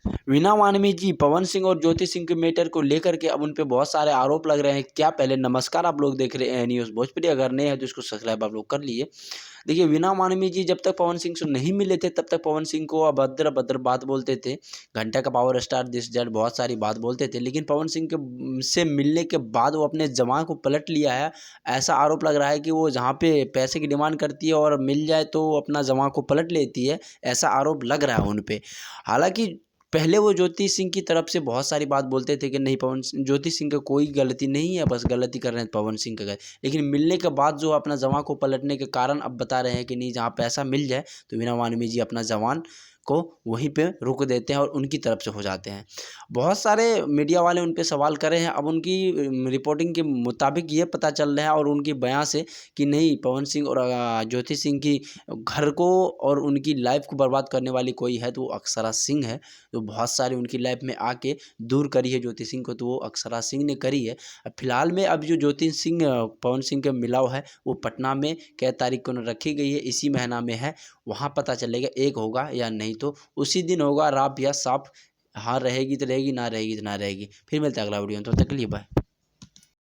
वीना मानवी जी, पवन सिंह और ज्योति सिंह के मैटर को लेकर के अब उन पे बहुत सारे आरोप लग रहे हैं। क्या पहले नमस्कार, आप लोग देख रहे हैं न्यूज़ भोजपुरी, अगर नए हैं तो इसको सब्सक्राइब आप लोग कर लिए। देखिए, वीना मानवी जी जब तक पवन सिंह से नहीं मिले थे तब तक पवन सिंह को अभद्र-अभद्र बात बोलते थे। घंटा का पावर स्टार, दिस दैट बहुत सारी बात बोलते थे। लेकिन पवन सिंह के से मिलने के बाद वो अपने ज़बान को पलट लिया है। ऐसा आरोप लग रहा है कि वो जहाँ पे पैसे की डिमांड करती है और मिल जाए तो वो अपना ज़बान को पलट लेती है। ऐसा आरोप लग रहा है उन पे। हालाँकि पहले वो ज्योति सिंह की तरफ से बहुत सारी बात बोलते थे कि नहीं, ज्योति सिंह का कोई गलती नहीं है, बस गलती कर रहे हैं पवन सिंह का। लेकिन मिलने के बाद जो अपना ज़बान को पलटने के कारण अब बता रहे हैं कि नहीं, जहाँ पैसा मिल जाए तो वीना मानवी जी अपना ज़बान को वहीं पे रोक देते हैं और उनकी तरफ से हो जाते हैं। बहुत सारे मीडिया वाले उन पे सवाल कर रहे हैं। अब उनकी रिपोर्टिंग के मुताबिक ये पता चल रहा है और उनकी बयान से कि नहीं, पवन सिंह और ज्योति सिंह की घर को और उनकी लाइफ को बर्बाद करने वाली कोई है तो वो अक्षरा सिंह है। तो बहुत सारी उनकी लाइफ में आके दूर करी है ज्योति सिंह को, तो वो अक्षरा सिंह ने करी है। अब फिलहाल में अब जो ज्योति सिंह पवन सिंह का मिलाव है वो पटना में कै तारीख को रखी गई है, इसी महीना में है। वहाँ पता चलेगा एक होगा या नहीं तो उसी दिन होगा, राफ या साफ। हाँ रहेगी तो रहेगी, ना रहेगी तो ना रहेगी। फिर मिलता है अगला वीडियो में, तो तब तक के लिए बाय।